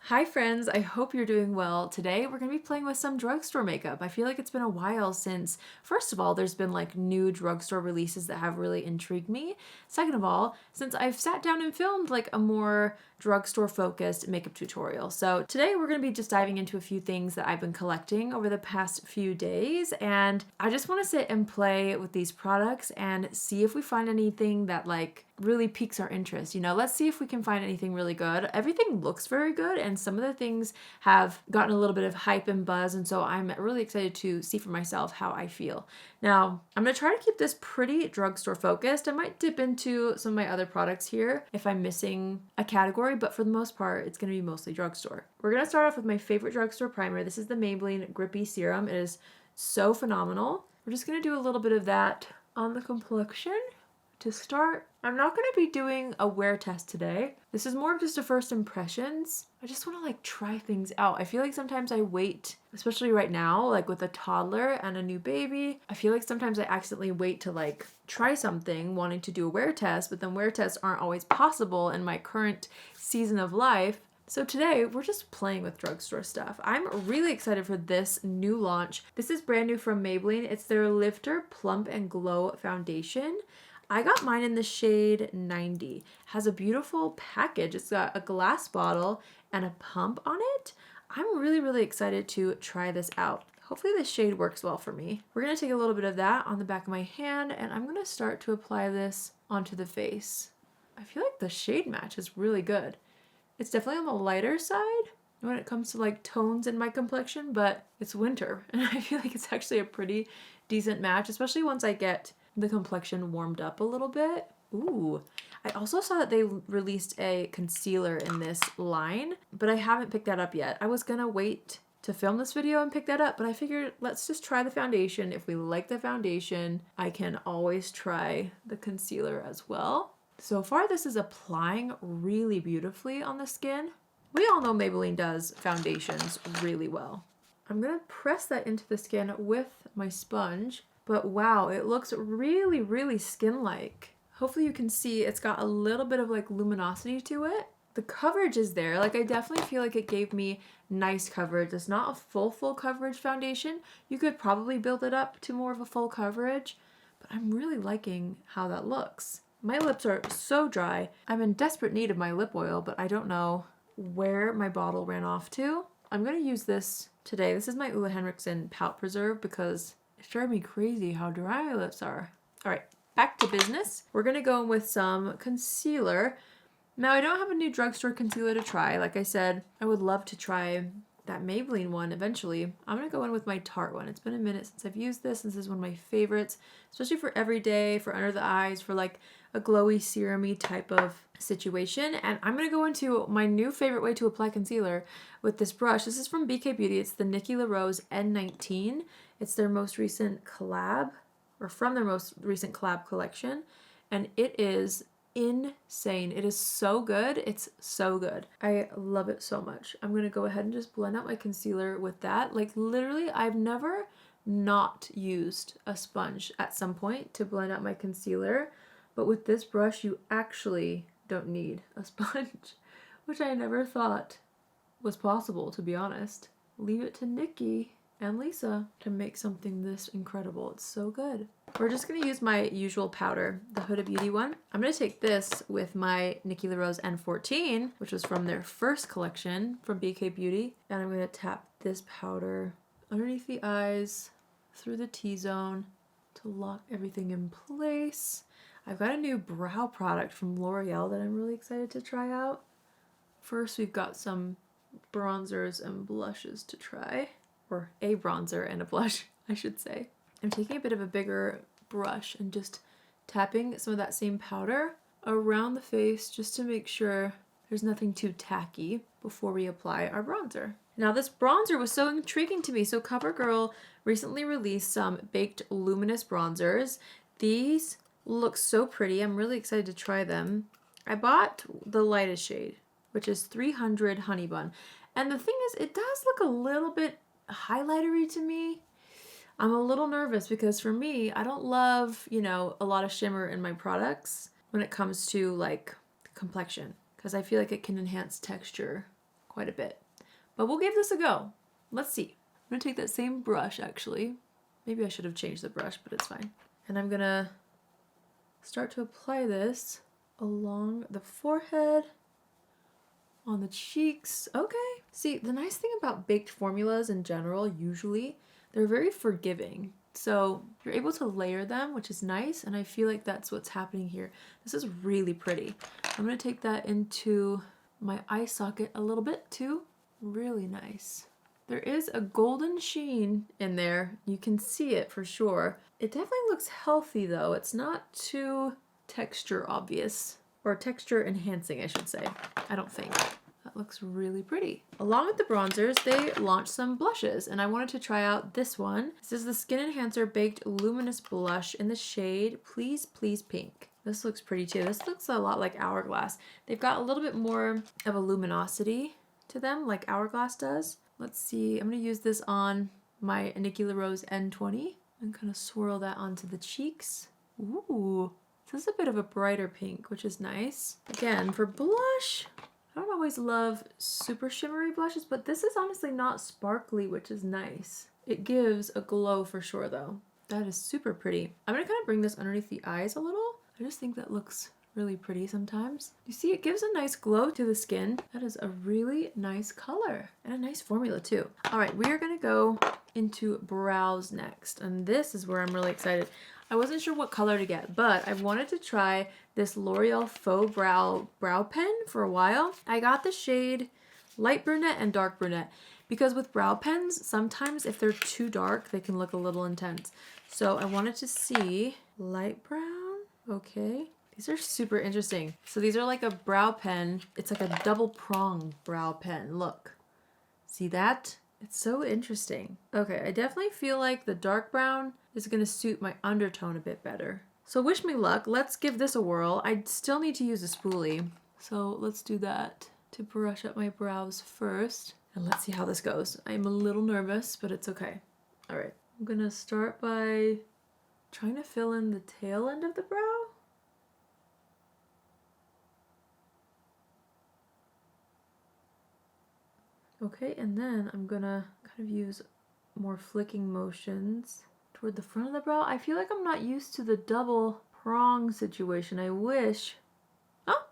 Hi friends, I hope you're doing well. Today we're going to be playing with some drugstore makeup. I feel like it's been a while since, first of all, there's been like new drugstore releases that have really intrigued me. Second of all, since I've sat down and filmed like a more drugstore focused makeup tutorial. So today we're going to be just diving into a few things that I've been collecting over the past few days, and I just want to sit and play with these products and see if we find anything that like really piques our interest. Let's see if we can find anything really good. Everything looks very good, and some of the things have gotten a little bit of hype and buzz, and so I'm really excited to see for myself how I feel. Now, I'm going to try to keep this pretty drugstore focused. I might dip into some of my other products here if I'm missing a category, but for the most part, it's going to be mostly drugstore. We're going to start off with my favorite drugstore primer. This is the Maybelline Grippy Serum. It is so phenomenal. We're just going to do a little bit of that on the complexion. To start, I'm not going to be doing a wear test today. This is more of just a first impressions. I just want to like try things out. I feel like sometimes I wait, especially right now, like with a toddler and a new baby. I feel like sometimes I accidentally wait to like try something wanting to do a wear test, but then wear tests aren't always possible in my current season of life. So today we're just playing with drugstore stuff. I'm really excited for this new launch. This is brand new from Maybelline. It's their Lifter Plump and Glow Foundation. I got mine in the shade 90. It has a beautiful package. It's got a glass bottle and a pump on it. I'm really excited to try this out. Hopefully this shade works well for me. We're going to take a little bit of that on the back of my hand, and I'm going to start to apply this onto the face. I feel like the shade match is really good. It's definitely on the lighter side when it comes to like tones in my complexion, but it's winter and I feel like it's actually a pretty decent match, especially once I get the complexion warmed up a little bit. Ooh, I also saw that they released a concealer in this line, but I haven't picked that up yet. I was gonna wait to film this video and pick that up, but I figured let's just try the foundation. If we like the foundation, I can always try the concealer as well. So far, this is applying really beautifully on the skin. We all know Maybelline does foundations really well. I'm gonna press that into the skin with my sponge, but wow, it looks really skin-like. Hopefully you can see it's got a little bit of like luminosity to it. The coverage is there. Like I definitely feel like it gave me nice coverage. It's not a full coverage foundation. You could probably build it up to more of a full coverage, but I'm really liking how that looks. My lips are so dry. I'm in desperate need of my lip oil, but I don't know where my bottle ran off to. I'm gonna use this today. This is my Ole Henriksen Pout Preserve because it's driving me crazy how dry my lips are. All right, back to business. We're gonna go in with some concealer. Now I don't have a new drugstore concealer to try. Like I said, I would love to try that Maybelline one eventually. I'm gonna go in with my Tarte one. It's been a minute since I've used this. This is one of my favorites, especially for everyday, for under the eyes, for like a glowy, serum-y type of situation. And I'm gonna go into my new favorite way to apply concealer with this brush. This is from BK Beauty. It's the Nikki N19. It's their most recent collab, or from their most recent collab collection, and it is insane. It is so good. It's so good. I love it so much. I'm gonna go ahead and just blend out my concealer with that. Like literally, I've never not used a sponge at some point to blend out my concealer, but with this brush, you actually don't need a sponge, which I never thought was possible, to be honest. Leave it to Nikki and Lisa to make something this incredible. It's so good. We're just gonna use my usual powder, the Huda Beauty one. I'm gonna take this with my Nikki N14, which was from their first collection from BK Beauty, and I'm gonna tap this powder underneath the eyes, through the T-zone to lock everything in place. I've got a new brow product from L'Oreal that I'm really excited to try out. First, we've got some bronzers and blushes to try. Or a bronzer and a blush, I should say. I'm taking a bit of a bigger brush and just tapping some of that same powder around the face just to make sure there's nothing too tacky before we apply our bronzer. Now this bronzer was so intriguing to me. So Covergirl recently released some baked luminous bronzers. These look so pretty. I'm really excited to try them. I bought the lightest shade, which is 300 Honey Bun. And the thing is, it does look a little bit highlightery to me. I'm a little nervous because for me, I don't love, a lot of shimmer in my products when it comes to like complexion, because I feel like it can enhance texture quite a bit. But we'll give this a go. Let's see. I'm gonna take that same brush actually. Maybe I should have changed the brush, but it's fine. And I'm gonna start to apply this along the forehead, on the cheeks. Okay. See, the nice thing about baked formulas in general, usually, they're very forgiving. So you're able to layer them, which is nice, and I feel like that's what's happening here. This is really pretty. I'm gonna take that into my eye socket a little bit too. Really nice. There is a golden sheen in there. You can see it for sure. It definitely looks healthy though. It's not too texture obvious, or texture enhancing, I should say. I don't think. That looks really pretty. Along with the bronzers, they launched some blushes, and I wanted to try out this one. This is the Skin Enhancer Baked Luminous Blush in the shade Please Please Pink. This looks pretty too. This looks a lot like Hourglass. They've got a little bit more of a luminosity to them, like Hourglass does. Let's see, I'm gonna use this on my Nikki LaRose N20 and kind of swirl that onto the cheeks. Ooh, this is a bit of a brighter pink, which is nice. Again, for blush, I don't always love super shimmery blushes, but this is honestly not sparkly, which is nice. It gives a glow for sure though. That is super pretty. I'm gonna kind of bring this underneath the eyes a little. I just think that looks really pretty sometimes. You see, it gives a nice glow to the skin. That is a really nice color and a nice formula too. All right, we are gonna go into brows next, and this is where I'm really excited. I wasn't sure what color to get, but I wanted to try this L'Oreal Faux brow pen for a while. I got the shade light brunette and dark brunette because with brow pens, sometimes if they're too dark, they can look a little intense. So I wanted to see light brown. Okay. These are super interesting. So these are like a brow pen. It's like a double prong brow pen. Look. See that? It's so interesting. Okay, I definitely feel like the dark brown is gonna suit my undertone a bit better. So wish me luck. Let's give this a whirl. I still need to use a spoolie. So let's do that to brush up my brows first. And let's see how this goes. I'm a little nervous, but it's okay. All right, I'm gonna start by trying to fill in the tail end of the brow. Okay, and then I'm gonna kind of use more flicking motions toward the front of the brow. I feel like I'm not used to the double prong situation. I wish. Oh,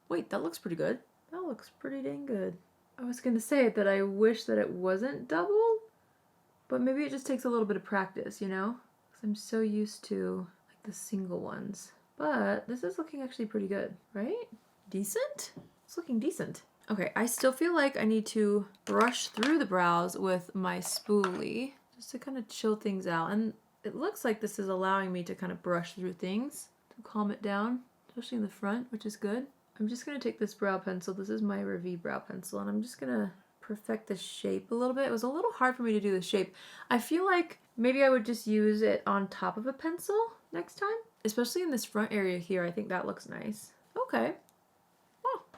wait, that looks pretty good. That looks pretty dang good. I was gonna say that I wish that it wasn't double, but maybe it just takes a little bit of practice, you know? Because I'm so used to like the single ones. But this is looking actually pretty good, right? Decent? It's looking decent. Okay, I still feel like I need to brush through the brows with my spoolie just to kind of chill things out. And it looks like this is allowing me to kind of brush through things to calm it down, especially in the front, which is good. I'm just going to take this brow pencil. This is my RAVIE brow pencil, and I'm just going to perfect the shape a little bit. It was a little hard for me to do the shape. I feel like maybe I would just use it on top of a pencil next time, especially in this front area here. I think that looks nice. Okay.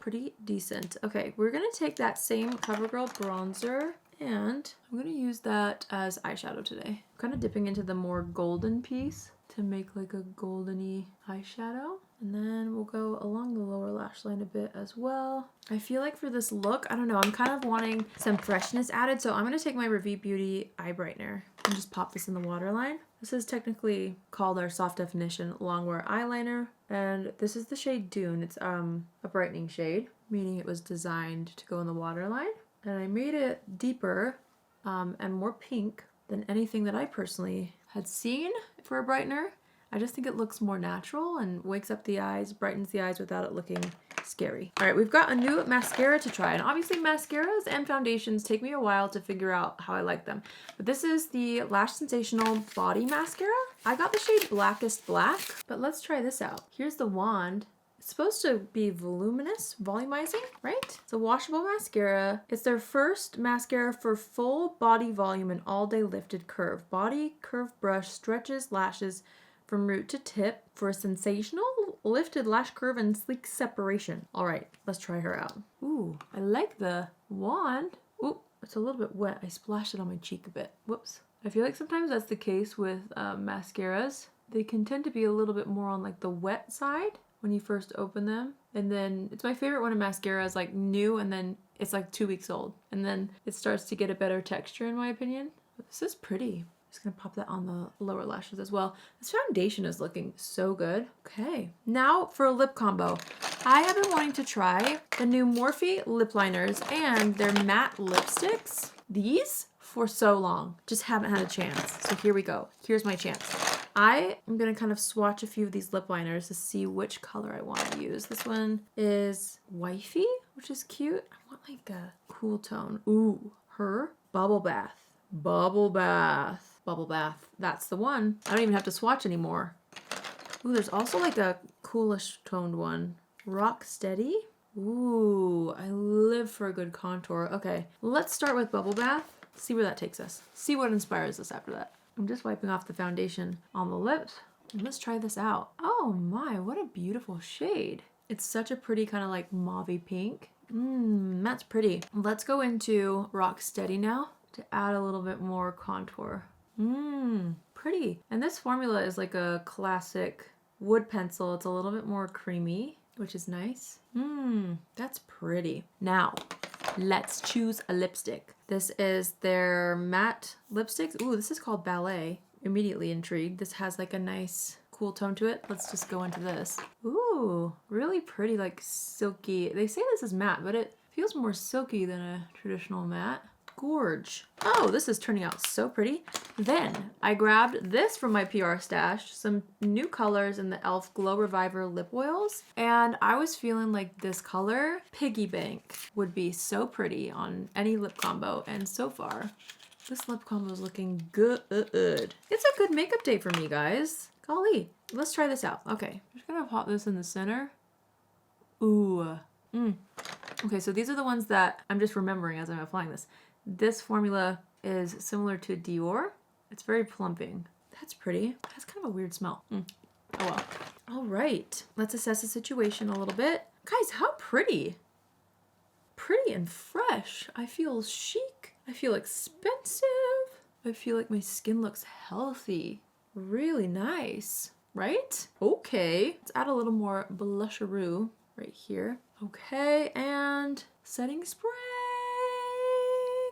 Pretty decent. Okay, we're gonna take that same Covergirl bronzer and I'm gonna use that as eyeshadow today. I'm kind of dipping into the more golden piece to make like a goldeny eyeshadow. And then we'll go along the lower lash line a bit as well. I feel like for this look, I don't know, I'm kind of wanting some freshness added. So I'm gonna take my RAVIE Beauty eye brightener and just pop this in the waterline. This is technically called our soft definition longwear eyeliner. And this is the shade Dune. It's a brightening shade, meaning it was designed to go in the waterline. And I made it deeper and more pink than anything that I personally had seen for a brightener. I just think it looks more natural and wakes up the eyes, brightens the eyes without it looking scary. All right, we've got a new mascara to try. And obviously mascaras and foundations take me a while to figure out how I like them. But this is the Lash Sensational Body Mascara. I got the shade Blackest Black, but let's try this out. Here's the wand. It's supposed to be voluminous, volumizing, right? It's a washable mascara. It's their first mascara for full body volume and all-day lifted curve. Body curve brush stretches lashes from root to tip for a sensational lifted lash curve and sleek separation. All right, let's try her out. Ooh, I like the wand. Ooh, it's a little bit wet. I splashed it on my cheek a bit. Whoops. I feel like sometimes that's the case with mascaras. They can tend to be a little bit more on like the wet side when you first open them. And then it's my favorite when a mascara is like new and then it's like 2 weeks old. And then it starts to get a better texture in my opinion. But this is pretty. Just gonna pop that on the lower lashes as well. This foundation is looking so good. Okay, now for a lip combo. I have been wanting to try the new Morphe lip liners and their matte lipsticks. These for so long, just haven't had a chance. So here we go. Here's my chance. I am gonna kind of swatch a few of these lip liners to see which color I want to use. This one is Wifey, which is cute. I want like a cool tone. Ooh, her Bubble Bath. Bubble Bath. Bubble Bath. That's the one. I don't even have to swatch anymore. Ooh, there's also like a coolish toned one. Rock Steady. Ooh, I live for a good contour. Okay, let's start with Bubble Bath. See where that takes us. See what inspires us after that. I'm just wiping off the foundation on the lips. And let's try this out. Oh my, what a beautiful shade. It's such a pretty kind of like mauve-y pink. That's pretty. Let's go into Rock Steady now to add a little bit more contour. Pretty. And this formula is like a classic wood pencil. It's a little bit more creamy, which is nice. That's pretty. Now, let's choose a lipstick. This is their matte lipsticks. Ooh, this is called Ballet. Immediately intrigued. This has like a nice cool tone to it. Let's just go into this. Ooh, really pretty, like silky. They say this is matte, but it feels more silky than a traditional matte. Gorge. Oh, this is turning out so pretty. Then I grabbed this from my PR stash, some new colors in the e.l.f. Glow Reviver lip oils, and I was feeling like this color, Piggy Bank, would be so pretty on any lip combo, and so far, this lip combo is looking good. It's a good makeup day for me, guys. Golly. Let's try this out. Okay, I'm just gonna pop this in the center. Ooh. Okay, so these are the ones that I'm just remembering as I'm applying this. This formula is similar to Dior. It's very plumping. That's pretty. It has kind of a weird smell. Oh well. All right, let's assess the situation a little bit. Guys, how pretty. Pretty and fresh. I feel chic. I feel expensive. I feel like my skin looks healthy. Really nice, right? Okay, let's add a little more blusheroo right here. Okay, and setting spray,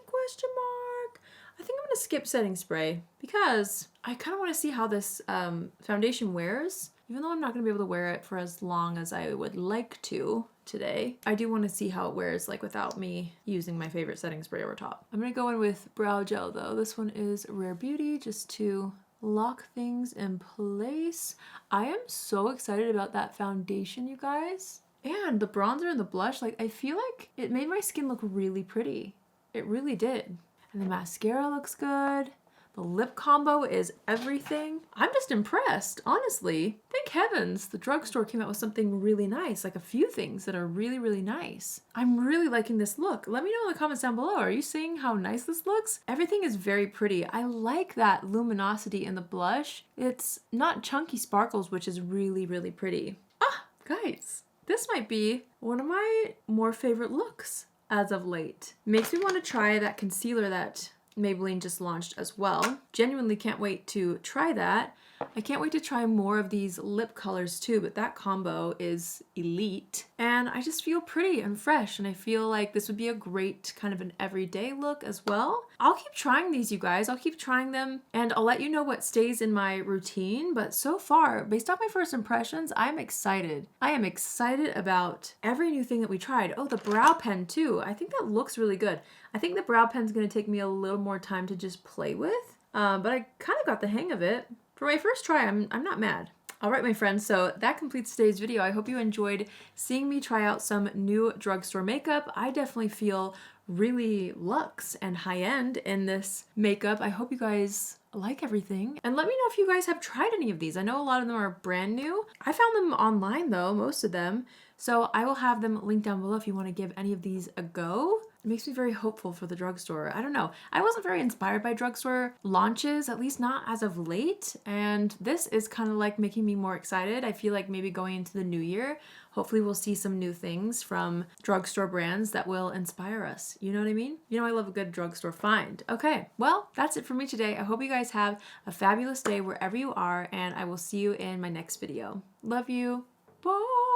question mark. I think I'm gonna skip setting spray because I kind of want to see how this foundation wears. Even though I'm not gonna be able to wear it for as long as I would like to today, I do want to see how it wears like without me using my favorite setting spray over top. I'm gonna go in with brow gel though. This one is Rare Beauty, just to lock things in place. I am so excited about that foundation, you guys. And the bronzer and the blush, like I feel like it made my skin look really pretty. It really did. And the mascara looks good. The lip combo is everything. I'm just impressed, honestly. Thank heavens the drugstore came out with something really nice, like a few things that are really, really nice. I'm really liking this look. Let me know in the comments down below. Are you seeing how nice this looks? Everything is very pretty. I like that luminosity in the blush. It's not chunky sparkles, which is really, really pretty. Ah, guys, this might be one of my more favorite looks as of late. Makes me want to try that concealer that Maybelline just launched as well. Genuinely can't wait to try that. I can't wait to try more of these lip colors too, but that combo is elite. And I just feel pretty and fresh, and I feel like this would be a great kind of an everyday look as well. I'll keep trying these, you guys. I'll keep trying them, and I'll let you know what stays in my routine. But so far, based off my first impressions, I'm excited. I am excited about every new thing that we tried. Oh, the brow pen too. I think that looks really good. I think the brow pen's gonna take me a little more time to just play with, but I kind of got the hang of it. For my first try, I'm not mad. All right, my friends, so that completes today's video. I hope you enjoyed seeing me try out some new drugstore makeup. I definitely feel really luxe and high-end in this makeup. I hope you guys like everything. And let me know if you guys have tried any of these. I know a lot of them are brand new. I found them online though, most of them. So I will have them linked down below if you want to give any of these a go. It makes me very hopeful for the drugstore. I don't know. I wasn't very inspired by drugstore launches, at least not as of late. And this is kind of like making me more excited. I feel like maybe going into the new year, hopefully we'll see some new things from drugstore brands that will inspire us. You know what I mean? You know I love a good drugstore find. Okay, well, that's it for me today. I hope you guys have a fabulous day wherever you are, and I will see you in my next video. Love you. Bye.